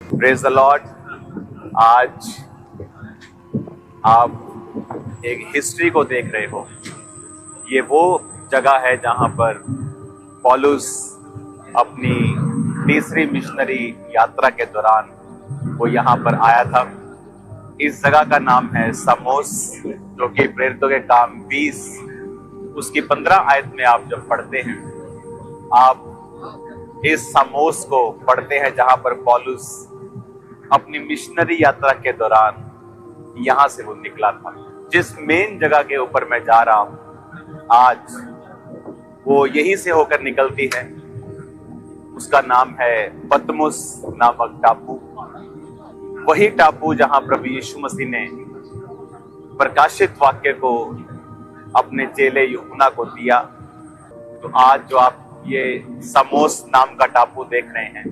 Praise the Lord. आज आप एक हिस्ट्री को देख रहे हो। ये वो जगह है जहां पर पौलुस अपनी तीसरी मिशनरी यात्रा के दौरान वो यहाँ पर आया था। इस जगह का नाम है सामोस, जो कि प्रेरितों के काम 20 उसकी 15 आयत में आप जब पढ़ते हैं, आप इस सामोस को पढ़ते हैं जहां पर पौलुस अपनी मिशनरी यात्रा के दौरान यहां से वो निकला था। जिस मेन जगह के ऊपर मैं जा रहा हूं आज, वो यहीं से होकर निकलती है। उसका नाम है पतमुस नामक टापू। वही टापू जहां प्रभु यीशु मसीह ने प्रकाशित वाक्य को अपने चेले यूहन्ना को दिया। तो आज जो आप ये सामोस नाम का टापू देख रहे हैं,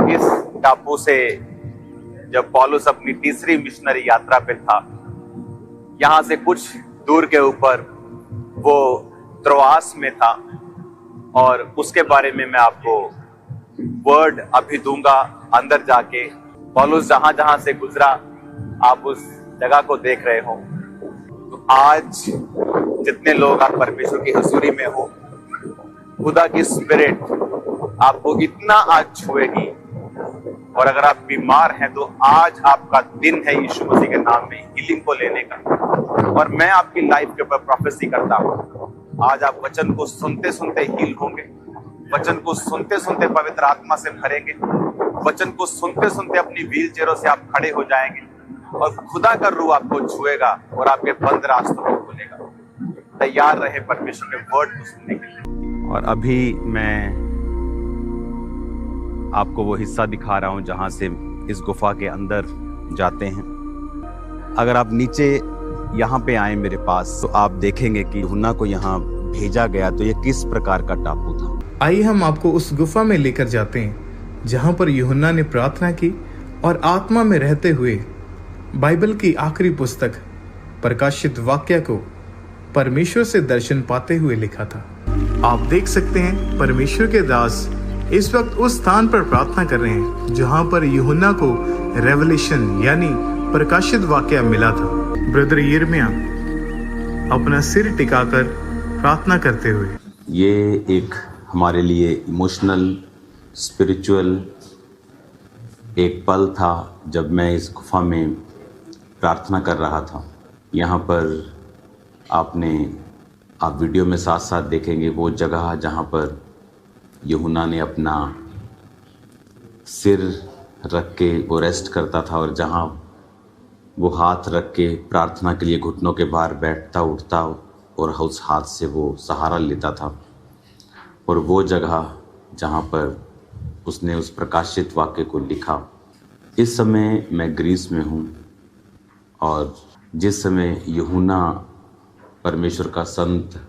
इस टापू से जब पौलुस अपनी तीसरी मिशनरी यात्रा पे था, यहां से कुछ दूर के ऊपर वो त्रोआस में था। और उसके बारे में मैं आपको वर्ड अभी दूंगा। अंदर जाके पौलुस जहां जहां से गुजरा, आप उस जगह को देख रहे हो। तो आज जितने लोग आप परमेश्वर की हजूरी में हो, खुदा की स्पिरिट आपको इतना आज छुएगी। और अगर आप बीमार हैं तो आज आपका दिन है यीशु मसीह के नाम में हीलिंग को लेने का। और मैं आपकी लाइफ के ऊपर प्रोफेसी करता हूं, आज आप वचन को सुनते सुनते हील होंगे, वचन को सुनते सुनते पवित्र आत्मा से भरेंगे, वचन को सुनते सुनते अपनी व्हील चेयरों से आप खड़े हो जाएंगे और खुदा का रूह आपको छुएगा और आपके बंद रास्तों को खोलेगा। तैयार रहे परमेश्वर के वर्ड को सुनने के लिए। और अभी मैं आपको वो हिस्सा दिखा रहा हूं जहां से इस गुफा के अंदर जाते हैं। अगर आप नीचे यहाँ पे आए मेरे पास, तो आप देखेंगे कि यूहन्ना को यहाँ भेजा गया। तो ये किस प्रकार का टापू था। आइए हम आपको उस गुफा में लेकर जाते हैं जहाँ पर यूहन्ना ने प्रार्थना की और आत्मा में रहते हुए बाइबल की आखिरी पुस्तक प्रकाशित वाक्य को परमेश्वर से दर्शन पाते हुए लिखा था। आप देख सकते हैं परमेश्वर के दास इस वक्त उस स्थान पर प्रार्थना कर रहे हैं जहां पर यूहन्ना को रेवलेशन यानी प्रकाशित वाक्य मिला था। ब्रदर यिर्मयाह अपना सिर टिकाकर प्रार्थना करते हुए, ये एक हमारे लिए इमोशनल स्पिरिचुअल एक पल था जब मैं इस गुफा में प्रार्थना कर रहा था। यहाँ पर आप वीडियो में साथ साथ देखेंगे वो जगह जहाँ पर यूहन्ना ने अपना सिर रख के वो रेस्ट करता था और जहाँ वो हाथ रख के प्रार्थना के लिए घुटनों के बाहर बैठता उठता और उस हाथ से वो सहारा लेता था। और वो जगह जहाँ पर उसने उस प्रकाशित वाक्य को लिखा। इस समय मैं ग्रीस में हूँ और जिस समय यूहन्ना, परमेश्वर का संत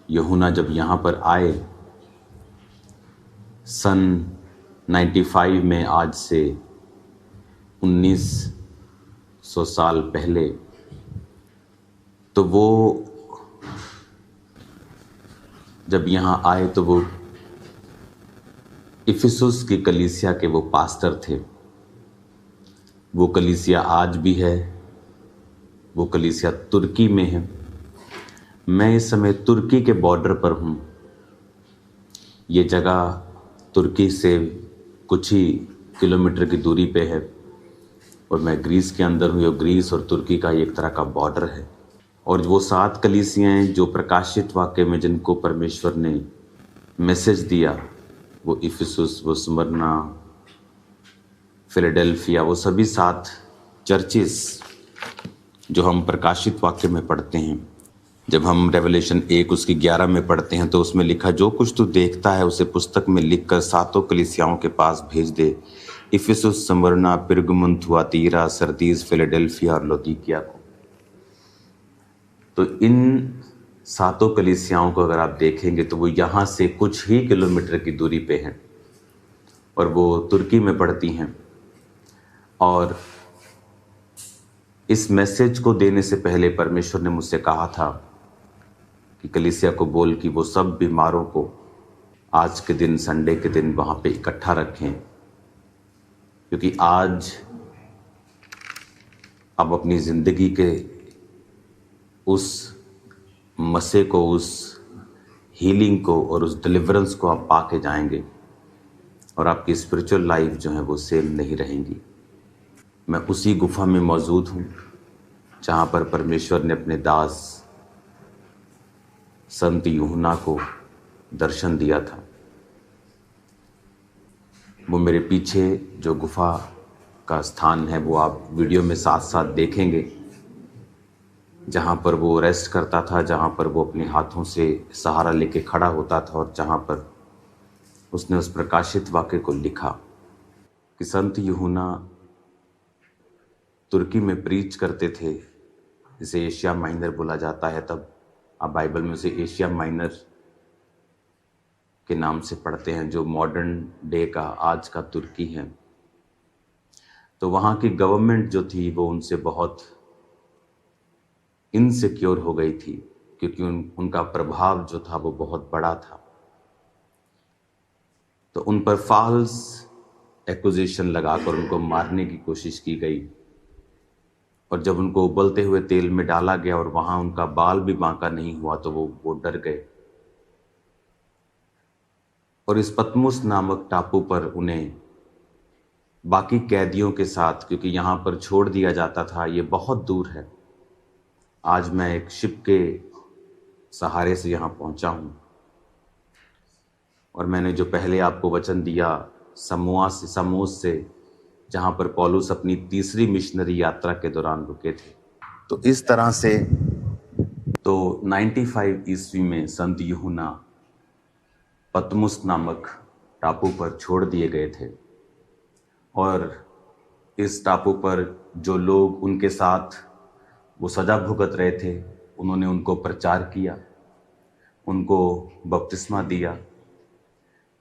यूहन्ना जब यहाँ पर आए सन 95 में, आज से 1900 साल पहले, तो वो जब यहाँ आए तो वो इफिसुस की कलीसिया के वो पास्टर थे। वो कलीसिया आज भी है, वो कलीसिया तुर्की में है। मैं इस समय तुर्की के बॉर्डर पर हूँ। ये जगह तुर्की से कुछ ही किलोमीटर की दूरी पे है और मैं ग्रीस के अंदर हूँ। और ग्रीस और तुर्की का एक तरह का बॉर्डर है। और वो 7 कलीसियाँ जो प्रकाशित वाक्य में जिनको परमेश्वर ने मैसेज दिया, वो इफिसुस, वो स्मरना, फिलाडेल्फिया, वो सभी 7 चर्चेस जो हम प्रकाशित वाक्य में पढ़ते हैं। जब हम रेवलेशन 1 उसकी 11 में पढ़ते हैं तो उसमें लिखा, जो कुछ तू देखता है उसे पुस्तक में लिखकर 7 कलीसियाओं के पास भेज दे, Ephesus, Smyrna, Pergamum, Thyatira, Sardis, Philadelphia और लौदीकिया को। तो इन 7 कलीसियाओं को अगर आप देखेंगे तो वो यहाँ से कुछ ही किलोमीटर की दूरी पे हैं और वो तुर्की में पड़ती हैं। और इस मैसेज को देने से पहले परमेश्वर ने मुझसे कहा था कि कलीसिया को बोल कि वो सब बीमारों को आज के दिन, संडे के दिन वहाँ पे इकट्ठा रखें क्योंकि आज आप अपनी ज़िंदगी के उस मसे को, उस हीलिंग को और उस डिलीवरेंस को आप पाके जाएंगे और आपकी स्पिरिचुअल लाइफ जो है वो सेम नहीं रहेंगी। मैं उसी गुफा में मौजूद हूँ जहाँ पर परमेश्वर ने अपने दास संत यूहन्ना को दर्शन दिया था। वो मेरे पीछे जो गुफा का स्थान है वो आप वीडियो में साथ साथ देखेंगे, जहाँ पर वो रेस्ट करता था, जहाँ पर वो अपने हाथों से सहारा लेके खड़ा होता था और जहाँ पर उसने उस प्रकाशित वाक्य को लिखा कि संत यूहन्ना तुर्की में प्रीच करते थे, जिसे एशिया माइनर बोला जाता है। तब आप बाइबल में उसे एशिया माइनर के नाम से पढ़ते हैं, जो मॉडर्न डे का आज का तुर्की है। तो वहाँ की गवर्नमेंट जो थी वो उनसे बहुत इनसिक्योर हो गई थी, क्योंकि उनका प्रभाव जो था वो बहुत बड़ा था। तो उन पर फॉल्स एक्यूजेशन लगाकर उनको मारने की कोशिश की गई, और जब उनको उबलते हुए तेल में डाला गया और वहां उनका बाल भी बांका नहीं हुआ तो वो डर गए, और इस पतमुस नामक टापू पर उन्हें बाकी कैदियों के साथ, क्योंकि यहाँ पर छोड़ दिया जाता था, ये बहुत दूर है। आज मैं एक शिप के सहारे से यहाँ पहुँचा हूँ, और मैंने जो पहले आपको वचन दिया समोस से, जहाँ पर पौलुस अपनी तीसरी मिशनरी यात्रा के दौरान रुके थे, तो इस तरह से तो 95 ईस्वी में संत यूहन्ना पतमुस नामक टापू पर छोड़ दिए गए थे, और इस टापू पर जो लोग उनके साथ वो सजा भुगत रहे थे, उन्होंने उनको प्रचार किया, उनको बपतिस्मा दिया,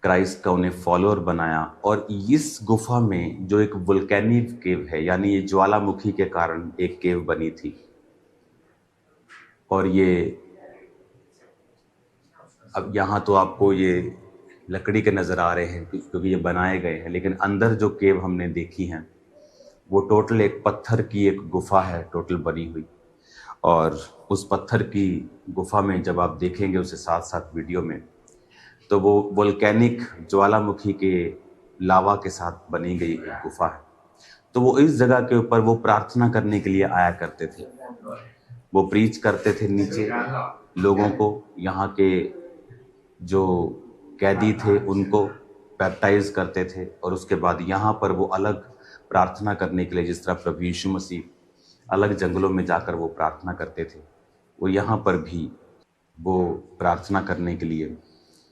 क्राइस्ट का उन्हें फॉलोअर बनाया। और इस गुफा में जो एक वोल्केनिक केव है, यानी ये ज्वालामुखी के कारण एक केव बनी थी, और ये अब यहाँ तो आपको ये लकड़ी के नज़र आ रहे हैं क्योंकि ये बनाए गए हैं, लेकिन अंदर जो केव हमने देखी हैं वो टोटल एक पत्थर की एक गुफा है टोटल बनी हुई। और उस पत्थर की गुफा में जब आप देखेंगे उसे साथ साथ वीडियो में, तो वो वोल्केनिक ज्वालामुखी के लावा के साथ बनी गई एक गुफा है। तो वो इस जगह के ऊपर वो प्रार्थना करने के लिए आया करते थे, वो प्रीच करते थे नीचे लोगों को, यहाँ के जो कैदी थे उनको बैप्टाइज करते थे, और उसके बाद यहाँ पर वो अलग प्रार्थना करने के लिए, जिस तरह प्रभु यीशु मसीह अलग जंगलों में जाकर वो प्रार्थना करते थे, वो यहाँ पर भी वो प्रार्थना करने के लिए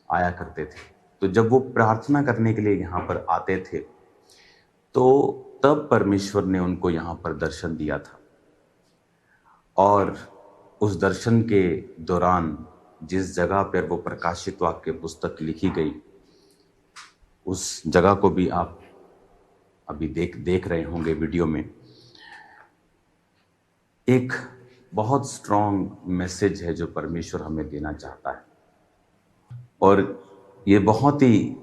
आया करते थे। तो जब वो प्रार्थना करने के लिए यहाँ पर आते थे तो तब परमेश्वर ने उनको यहाँ पर दर्शन दिया था, और उस दर्शन के दौरान जिस जगह पर वो प्रकाशित वाक्य पुस्तक लिखी गई, उस जगह को भी आप अभी देख रहे होंगे वीडियो में। एक बहुत स्ट्रॉन्ग मैसेज है जो परमेश्वर हमें देना चाहता है, और ये बहुत ही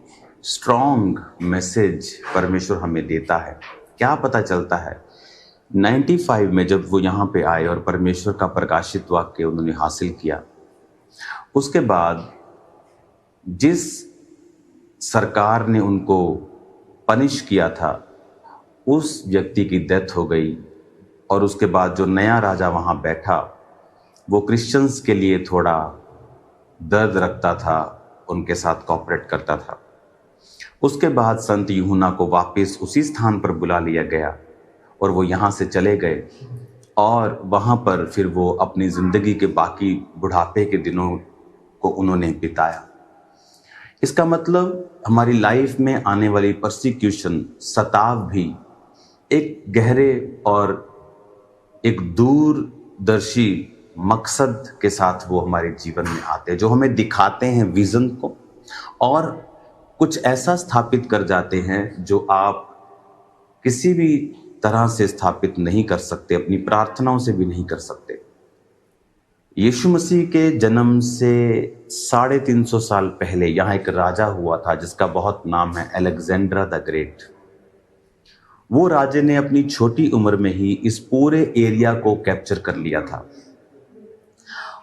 स्ट्रॉन्ग मैसेज परमेश्वर हमें देता है। क्या पता चलता है 95 में जब वो यहाँ पे आए और परमेश्वर का प्रकाशित वाक्य उन्होंने हासिल किया, उसके बाद जिस सरकार ने उनको पनिश किया था उस व्यक्ति की डेथ हो गई, और उसके बाद जो नया राजा वहाँ बैठा वो क्रिश्चियंस के लिए थोड़ा दर्द रखता था, उनके साथ कॉपरेट करता था। उसके बाद संत यूहन्ना को वापस उसी स्थान पर बुला लिया गया और वो यहाँ से चले गए, और वहाँ पर फिर वो अपनी ज़िंदगी के बाकी बुढ़ापे के दिनों को उन्होंने बिताया। इसका मतलब हमारी लाइफ में आने वाली परसिक्यूशन, सताव भी एक गहरे और एक दूरदर्शी मकसद के साथ वो हमारे जीवन में आते हैं, जो हमें दिखाते हैं विजन को, और कुछ ऐसा स्थापित कर जाते हैं जो आप किसी भी तरह से स्थापित नहीं कर सकते, अपनी प्रार्थनाओं से भी नहीं कर सकते। यीशु मसीह के जन्म से 350 साल पहले यहाँ एक राजा हुआ था जिसका बहुत नाम है, अलेक्जेंडर द ग्रेट। वो राजे ने अपनी छोटी उम्र में ही इस पूरे एरिया को कैप्चर कर लिया था।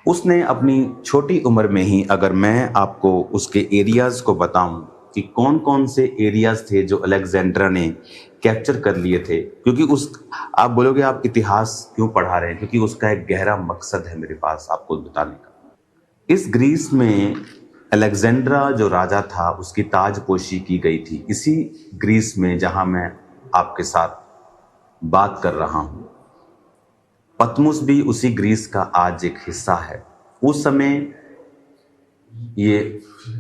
उसने अपनी छोटी उम्र में ही, अगर मैं आपको उसके एरियाज को बताऊं कि कौन कौन से एरियाज थे जो अलेक्जेंड्रा ने कैप्चर कर लिए थे, क्योंकि आप बोलोगे आप इतिहास क्यों पढ़ा रहे हैं, क्योंकि उसका एक गहरा मकसद है मेरे पास आपको बताने का। इस ग्रीस में अलेक्जेंड्रा जो राजा था उसकी ताजपोशी की गई थी, इसी ग्रीस में जहां मैं आपके साथ बात कर रहा हूं। पतमुस भी उसी ग्रीस का आज एक हिस्सा है। उस समय ये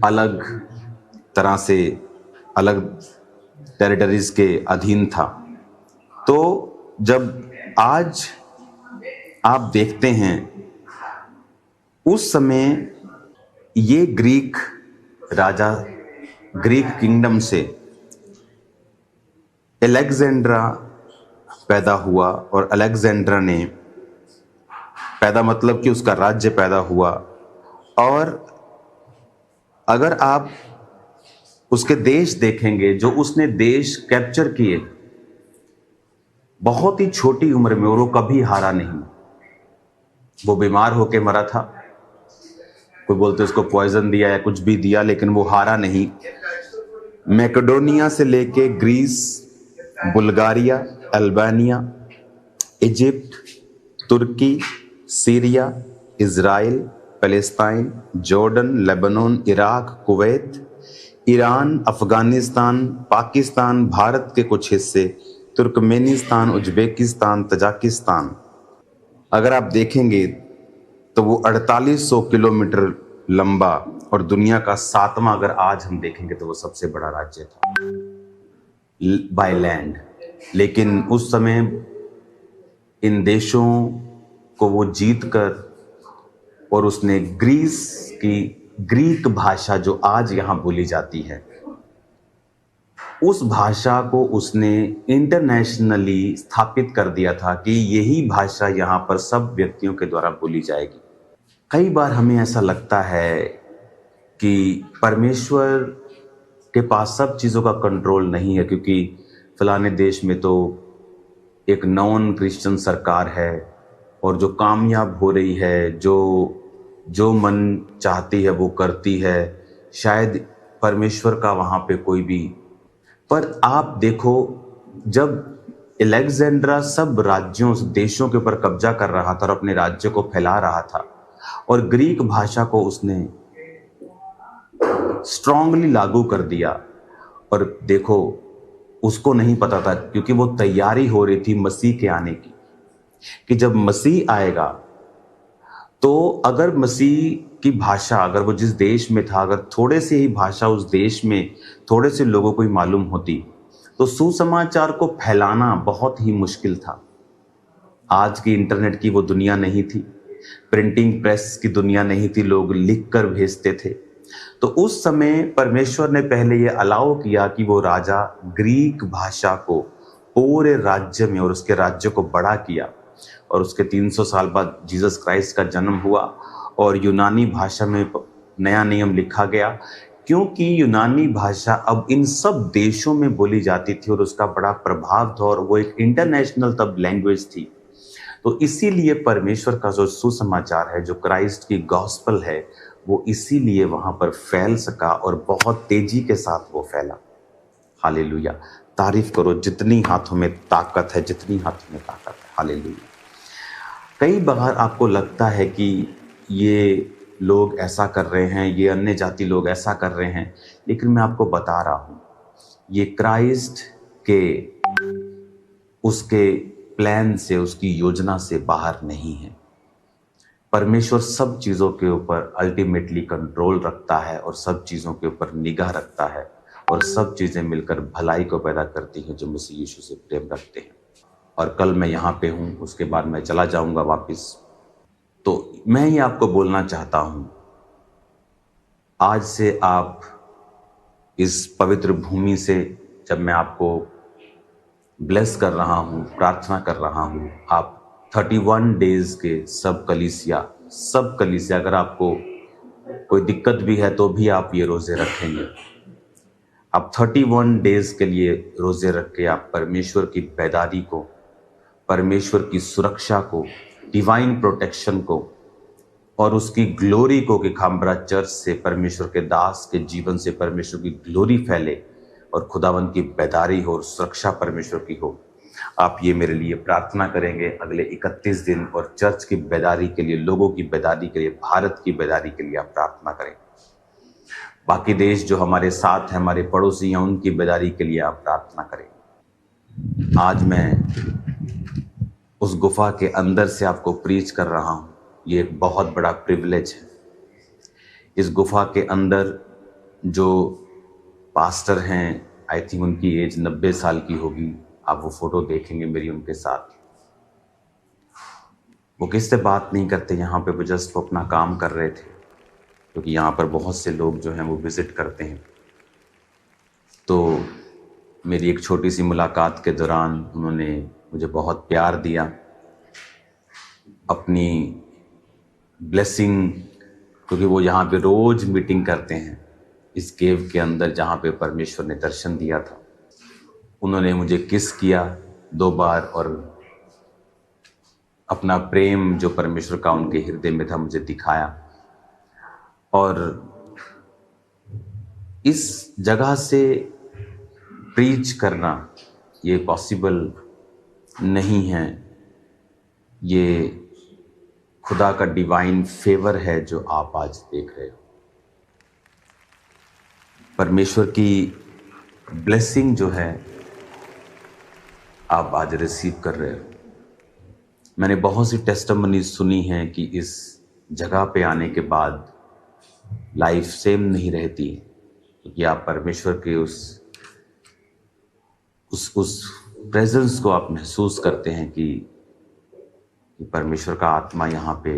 अलग तरह से अलग टेरिटरीज के अधीन था। तो जब आज आप देखते हैं, उस समय ये ग्रीक राजा, ग्रीक किंगडम से अलेक्जेंड्रा पैदा हुआ, और अलेक्जेंड्रा ने पैदा मतलब कि उसका राज्य पैदा हुआ। और अगर आप उसके देश देखेंगे, जो उसने देश कैप्चर किए बहुत ही छोटी उम्र में, और वो कभी हारा नहीं। वो बीमार होके मरा था, कोई बोलते उसको पॉइजन दिया या कुछ भी दिया, लेकिन वो हारा नहीं। मैकेडोनिया से लेके ग्रीस, बुल्गारिया, अल्बानिया, इजिप्ट, तुर्की, Syria, Israel, Palestine, Jordan, Lebanon, Iraq, Kuwait, Iran, Afghanistan, Pakistan, Bharat के कुछ हिस्से, तुर्कमेनिस्तान, उज्बेकिस्तान, तजाकिस्तान, अगर आप देखेंगे तो वो 4800 किलोमीटर लंबा, और दुनिया का 7वां अगर आज हम देखेंगे तो वो सबसे बड़ा राज्य था बाय लैंड। लेकिन उस समय इन देशों को वो जीत कर, और उसने ग्रीस की ग्रीक भाषा जो आज यहां बोली जाती है, उस भाषा को उसने इंटरनेशनली स्थापित कर दिया था कि यही भाषा यहां पर सब व्यक्तियों के द्वारा बोली जाएगी। कई बार हमें ऐसा लगता है कि परमेश्वर के पास सब चीज़ों का कंट्रोल नहीं है, क्योंकि फलाने देश में तो एक नॉन क्रिश्चियन सरकार है, और जो कामयाब हो रही है, जो मन चाहती है वो करती है, शायद परमेश्वर का वहाँ पे कोई भी। पर आप देखो, जब अलेक्जेंड्रा सब राज्यों, देशों के ऊपर कब्जा कर रहा था और अपने राज्य को फैला रहा था, और ग्रीक भाषा को उसने स्ट्रांगली लागू कर दिया, और देखो उसको नहीं पता था, क्योंकि वो तैयारी हो रही थी मसीह के आने की, कि जब मसीह आएगा तो अगर मसीह की भाषा, अगर वो जिस देश में था, अगर थोड़े से ही भाषा उस देश में थोड़े से लोगों को ही मालूम होती, तो सुसमाचार को फैलाना बहुत ही मुश्किल था। आज की इंटरनेट की वो दुनिया नहीं थी, प्रिंटिंग प्रेस की दुनिया नहीं थी, लोग लिख कर भेजते थे। तो उस समय परमेश्वर ने पहले ये अलाउ किया कि वो राजा ग्रीक भाषा को पूरे राज्य में, और उसके राज्य को बड़ा किया, और उसके 300 साल बाद जीसस क्राइस्ट का जन्म हुआ, और यूनानी भाषा में नया नियम लिखा गया, क्योंकि यूनानी भाषा अब इन सब देशों में बोली जाती थी और उसका बड़ा प्रभाव था, और वो एक इंटरनेशनल तब लैंग्वेज थी। तो इसीलिए परमेश्वर का जो सुसमाचार है, जो क्राइस्ट की गॉस्पल है, वो इसीलिए वहां पर फैल सका, और बहुत तेजी के साथ वो फैला। हालेलुया, तारीफ करो, जितनी हाथों में ताकत है, जितनी हाथों में ताकत है। हालेलुया। कई बार आपको लगता है कि ये लोग ऐसा कर रहे हैं, ये अन्य जाति लोग ऐसा कर रहे हैं, लेकिन मैं आपको बता रहा हूं, ये क्राइस्ट के उसके प्लान से, उसकी योजना से बाहर नहीं है। परमेश्वर सब चीज़ों के ऊपर अल्टीमेटली कंट्रोल रखता है, और सब चीज़ों के ऊपर निगाह रखता है, और सब चीज़ें मिलकर भलाई को पैदा करती हैं जो मसीह यीशु से प्रेम रखते हैं। और कल मैं यहाँ पे हूँ, उसके बाद मैं चला जाऊँगा वापस। तो मैं ही आपको बोलना चाहता हूँ, आज से आप इस पवित्र भूमि से, जब मैं आपको ब्लेस कर रहा हूँ, प्रार्थना कर रहा हूँ, आप 31 डेज के सब कलीसिया, अगर आपको कोई दिक्कत भी है तो भी आप ये रोजे रखेंगे। आप 31 डेज के लिए रोजे रख के आप परमेश्वर की बेदारी को, परमेश्वर की सुरक्षा को, डिवाइन प्रोटेक्शन को और उसकी ग्लोरी को, कि खामबरा चर्च से, परमेश्वर के दास के जीवन से परमेश्वर की ग्लोरी फैले और खुदावंद की बेदारी हो और सुरक्षा परमेश्वर की हो। आप ये मेरे लिए प्रार्थना करेंगे अगले 31 दिन, और चर्च की बेदारी के लिए, लोगों की बेदारी के लिए, भारत की बेदारी के लिए आप प्रार्थना करें। बाकी देश जो हमारे साथ हैं, हमारे पड़ोसी हैं, उनकी बेदारी के लिए आप प्रार्थना करें। आज मैं उस गुफा के अंदर से आपको प्रीच कर रहा हूं। ये एक बहुत बड़ा प्रिविलेज है। इस गुफा के अंदर जो पास्टर हैं, आई थिंक उनकी एज 90 साल की होगी। आप वो फोटो देखेंगे मेरी उनके साथ। वो किससे बात नहीं करते यहाँ पे, वो जस्ट वो अपना काम कर रहे थे, क्योंकि यहाँ पर बहुत से लोग जो हैं वो विजिट करते हैं। तो मेरी एक छोटी सी मुलाकात के दौरान उन्होंने मुझे बहुत प्यार दिया, अपनी ब्लेसिंग, क्योंकि वो यहाँ पे रोज मीटिंग करते हैं इस केव के अंदर जहाँ पे परमेश्वर ने दर्शन दिया था। उन्होंने मुझे किस किया 2 बार और अपना प्रेम जो परमेश्वर का उनके हृदय में था मुझे दिखाया। और इस जगह से प्रीच करना ये पॉसिबल नहीं है। ये खुदा का डिवाइन फेवर है जो आप आज देख रहे हो। परमेश्वर की ब्लेसिंग जो है आप आज रिसीव कर रहे हो। मैंने बहुत सी टेस्टिमनी सुनी है कि इस जगह पे आने के बाद लाइफ सेम नहीं रहती, क्योंकि आप परमेश्वर के उस प्रेजेंस को आप महसूस करते हैं कि परमेश्वर का आत्मा यहाँ पे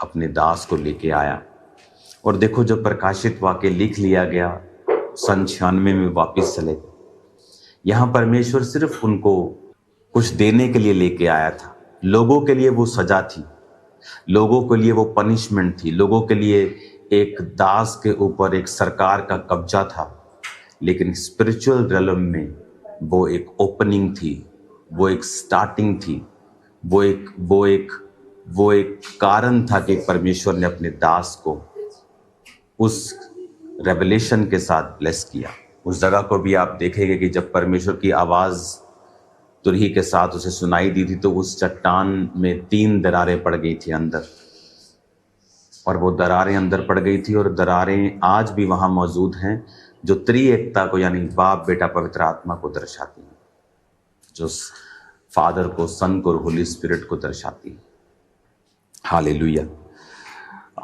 अपने दास को लेके आया। और देखो, जो प्रकाशित वाक्य लिख लिया गया 96 में वापस चले गए। यहाँ परमेश्वर सिर्फ उनको कुछ देने के लिए लेके आया था। लोगों के लिए वो सजा थी, लोगों के लिए वो पनिशमेंट थी, लोगों के लिए एक दास के ऊपर एक सरकार का कब्जा था। लेकिन स्पिरिचुअल रियलम में वो एक ओपनिंग थी, वो एक स्टार्टिंग थी, वो एक कारण था कि परमेश्वर ने अपने दास को उस रेवलेशन के साथ ब्लेस किया। उस जगह को भी आप देखेंगे कि जब परमेश्वर की आवाज तुरही के साथ उसे सुनाई दी थी, तो उस चट्टान में 3 दरारें पड़ गई थी अंदर, और वो दरारें अंदर पड़ गई थी, और दरारें आज भी वहां मौजूद हैं, जो त्रिएकता को, यानी बाप, बेटा, पवित्र आत्मा को दर्शाती हैं, जो फादर को, सन को और होली स्पिरिट को दर्शाती है। हालेलुया।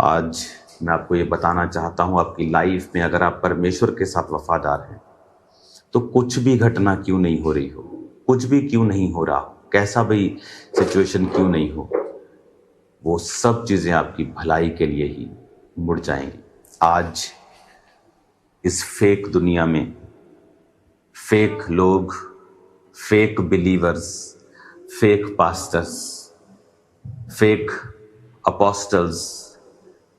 आज मैं आपको ये बताना चाहता हूं, आपकी लाइफ में अगर आप परमेश्वर के साथ वफादार हैं, तो कुछ भी घटना क्यों नहीं हो रही हो, कुछ भी क्यों नहीं हो रहा हो, कैसा भी सिचुएशन क्यों नहीं हो, वो सब चीजें आपकी भलाई के लिए ही मुड़ जाएंगी। आज इस फेक दुनिया में फेक लोग, fake believers, fake pastors, fake apostles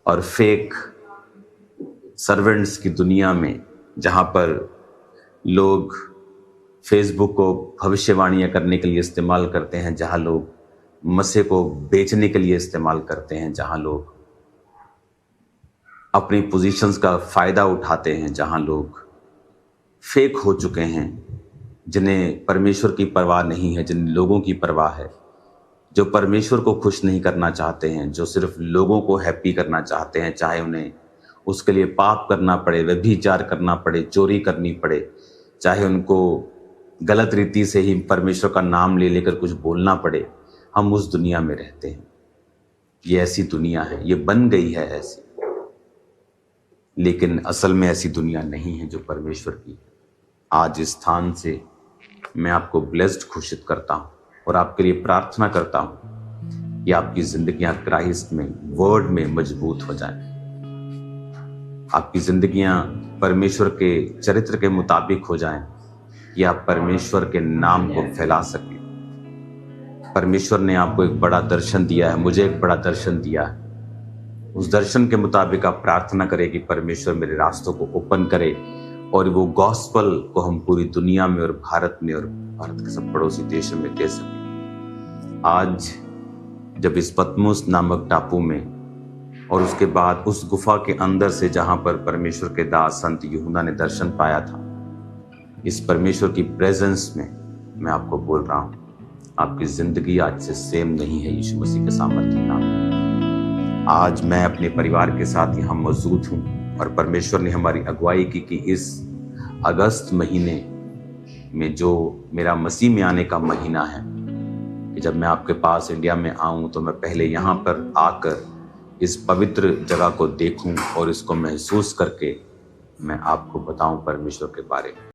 और फेक सर्वेंट्स की दुनिया में, जहां पर लोग फेसबुक को भविष्यवाणियां करने के लिए इस्तेमाल करते हैं, जहां लोग मसीह को बेचने के लिए इस्तेमाल करते हैं, जहां लोग अपनी पोजीशंस का फायदा उठाते हैं, जहां लोग फेक हो चुके हैं, जिन्हें परमेश्वर की परवाह नहीं है, जिन लोगों की परवाह है, जो परमेश्वर को खुश नहीं करना चाहते हैं, जो सिर्फ लोगों को हैप्पी करना चाहते हैं, चाहे उन्हें उसके लिए पाप करना पड़े, व्यभिचार करना पड़े, चोरी करनी पड़े, चाहे उनको गलत रीति से ही परमेश्वर का नाम ले लेकर कुछ बोलना पड़े। हम उस दुनिया में रहते हैं। ये ऐसी दुनिया है, ये बन गई है ऐसी, लेकिन असल में ऐसी दुनिया नहीं है जो परमेश्वर की है। आज इस स्थान से मैं आपको ब्लेस्ड घोषित करता हूं और आपके लिए प्रार्थना करता हूं कि आपकी जिंदगियां क्राइस्ट में, वर्ड में मजबूत हो जाएं, आपकी जिंदगियां परमेश्वर के चरित्र के मुताबिक हो जाएं, कि आप परमेश्वर के नाम को फैला सकें। परमेश्वर ने आपको एक बड़ा दर्शन दिया है, मुझे एक बड़ा दर्शन दिया है। उस दर्शन के मुताबिक आप प्रार्थना करें कि परमेश्वर मेरे रास्तों को ओपन करे और वो गॉस्पल को हम पूरी दुनिया में और भारत में और भारत के सब पड़ोसी देशों में दे सकें। आज जब इस पतमुस नामक टापू में और उसके बाद उस गुफा के अंदर से जहां पर परमेश्वर के दास संत यूहन्ना ने दर्शन पाया था, इस परमेश्वर की प्रेजेंस में मैं आपको बोल रहा हूं, आपकी जिंदगी आज से सेम नहीं है यीशु मसीह के सामर्थ्य नाम में। आज मैं अपने परिवार के साथ यहाँ मौजूद हूँ और परमेश्वर ने हमारी अगुवाई की कि इस अगस्त महीने में जो मेरा मसीह में आने का महीना है, कि जब मैं आपके पास इंडिया में आऊं तो मैं पहले यहाँ पर आकर इस पवित्र जगह को देखूं और इसको महसूस करके मैं आपको बताऊं परमेश्वर के बारे में।